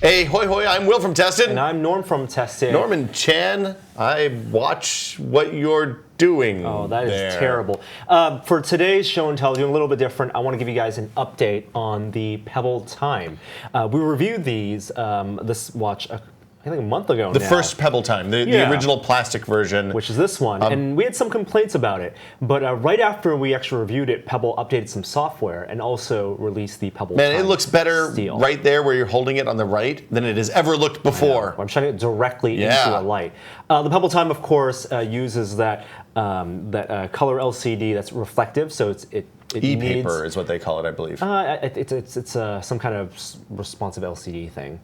Hey, hoi hoi, I'm Will from Tested. And I'm Norm from Tested. Norman Chan, I watch what you're doing. Oh, that there. is terrible. For today's show and tell, doing a little bit different, I want to give you guys an update on the Pebble Time. We reviewed this watch I think a month ago The now. first Pebble Time, the original plastic version. Which is this one, and we had some complaints about it. But right after we actually reviewed it, Pebble updated some software and also released the Pebble Time it looks better Steel. right there where you're holding it on the right than it has ever looked before. I'm shining it directly into a light. The Pebble Time, of course, uses that color LCD that's reflective, so it E-paper is what they call it, I believe. It's some kind of responsive LCD thing.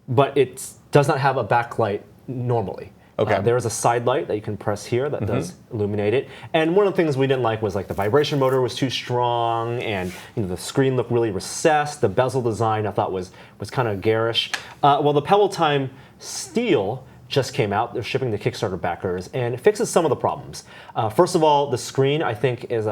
But it does not have a backlight normally. Okay. There is a side light that you can press here that does illuminate it. And one of the things we didn't like was like the vibration motor was too strong, and the screen looked really recessed. The bezel design I thought was kind of garish. Well, the Pebble Time Steel just came out. They're shipping to Kickstarter backers, and it fixes some of the problems. First of all, the screen I think is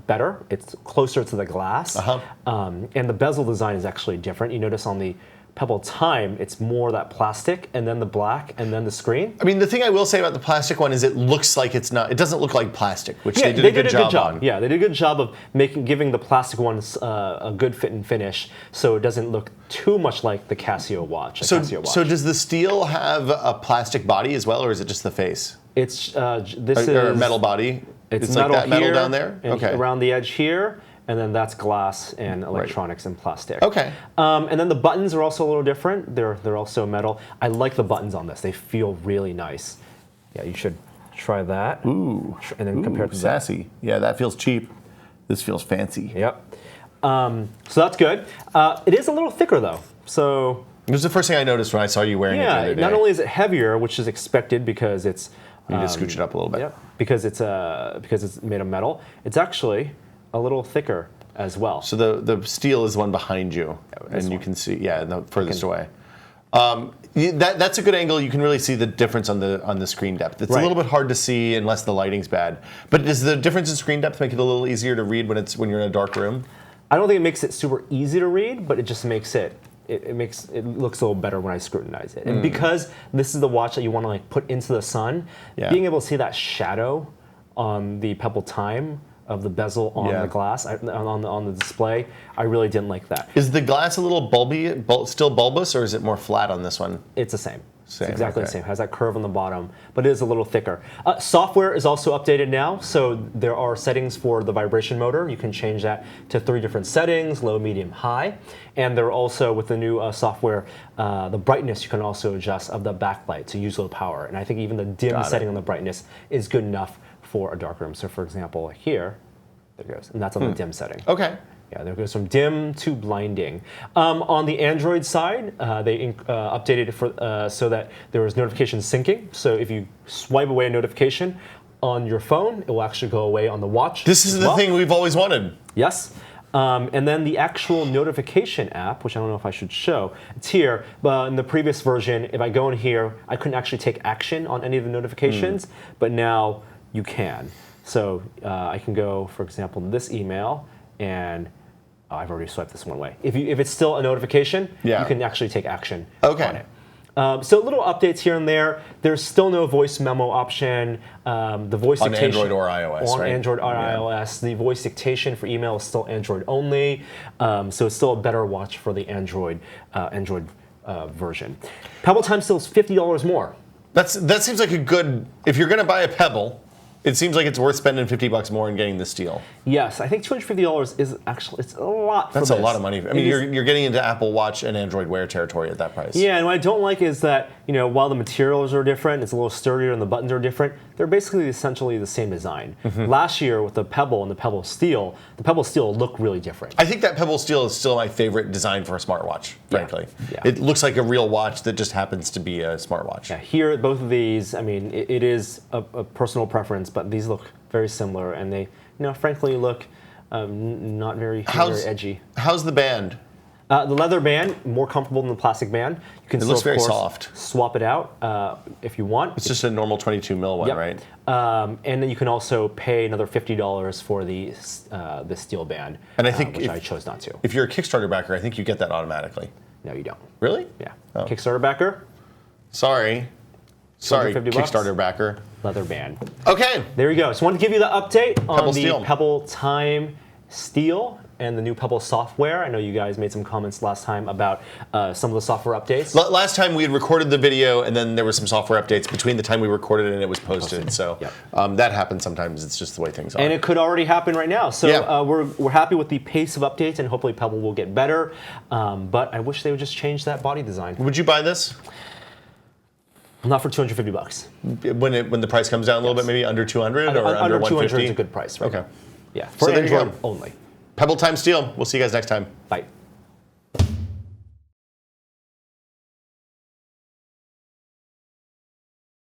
better. It's closer to the glass, and the bezel design is actually different. You notice on the Pebble Time, it's more that plastic, and then the black, and then the screen. I mean, the thing I will say about the plastic one is it looks like it's not. It doesn't look like plastic, which they did a good job on. Yeah, they did a good job of giving the plastic ones a good fit and finish, so it doesn't look too much like the Casio watch. So does the steel have a plastic body as well, or is it just the face? It's or a metal body. It's metal like that metal here, down there. And around the edge here. And then that's glass and electronics and plastic. Okay. And then the buttons are also a little different. They're also metal. I like the buttons on this. They feel really nice. Yeah, you should try that. Ooh. And then compare it to sassy. that. Yeah, that feels cheap. This feels fancy. Yep. So that's good. It is a little thicker though. So it was the first thing I noticed when I saw you wearing it the other day. Not only is it heavier, which is expected because it's you need to scooch it up a little bit. Yeah, because it's made of metal. It's actually a little thicker as well. So the steel is the one behind you, and you can see, the furthest away. That's a good angle. You can really see the difference on the screen depth. It's a little bit hard to see unless the lighting's bad. But does the difference in screen depth make it a little easier to read when you're in a dark room? I don't think it makes it super easy to read, but it just makes it looks a little better when I scrutinize it. And because this is the watch that you want to put into the sun, being able to see that shadow on the Pebble Time of the bezel on the glass, on the display, I really didn't like that. Is the glass a little still bulbous, or is it more flat on this one? It's the same. It's exactly the same. It has that curve on the bottom, but it is a little thicker. Software is also updated now, so there are settings for the vibration motor. You can change that to 3 different settings: low, medium, high. And there are also, with the new software, the brightness you can also adjust of the backlight to use low power. And I think even the dim setting on the brightness is good enough for a dark room. So for example, here, there it goes, and that's on the dim setting. Okay. Yeah, there goes from dim to blinding. On the Android side, they updated it so that there was notification syncing. So if you swipe away a notification on your phone, it will actually go away on the watch. This is the thing we've always wanted. Yes. And then the actual notification app, which I don't know if I should show, it's here. But in the previous version, if I go in here, I couldn't actually take action on any of the notifications, but now you can. So I can go, for example, to this email, and I've already swiped this one away. If it's still a notification, you can actually take action on it. So little updates here and there. There's still no voice memo option. The voice on dictation Android or iOS, on Android or iOS. The voice dictation for email is still Android only. So it's still a better watch for the Android version. Pebble Time Steel is $50 more. That seems like a good. If you're going to buy a Pebble, it seems like it's worth spending $50 more and getting the steel. Yes, I think $250 is actually, it's a lot for That's this. a lot of money. I mean, you're getting into Apple Watch and Android Wear territory at that price. Yeah, and what I don't like is that, while the materials are different, it's a little sturdier and the buttons are different, they're basically essentially the same design. Last year with the Pebble and the Pebble Steel looked really different. I think that Pebble Steel is still my favorite design for a smartwatch, frankly. Yeah. It looks like a real watch that just happens to be a smartwatch. Yeah, here, both of these, I mean, it is a personal preference, but these look very similar, and they, frankly, look not very edgy. How's the band? The leather band, more comfortable than the plastic band. You can it still, looks very of course, soft. Swap it out if you want. It's just a normal 22 mil one, right? And then you can also pay another $50 for the steel band, and I think which I chose not to. If you're a Kickstarter backer, I think you get that automatically. No, you don't. Really? Yeah. Oh. Kickstarter backer, Sorry, $250 Kickstarter backer. leather band. Okay. There you go. Just wanted to give you the update on Pebble the Steel. Pebble Time Steel and the new Pebble software. I know you guys made some comments last time about some of the software updates. Last time we had recorded the video, and then there were some software updates between the time we recorded it and it was posted. So Yep. that happens sometimes. It's just the way things are. And it could already happen right now. So Yeah. we're happy with the pace of updates, and hopefully Pebble will get better. But I wish they would just change that body design. Would you buy this Not for $250. when the price comes down a little bit, maybe under 200 or under 200 150? is a good price, right? Okay. Yeah, for So there you Android go. only. Pebble Time Steel. We'll see you guys next time. Bye.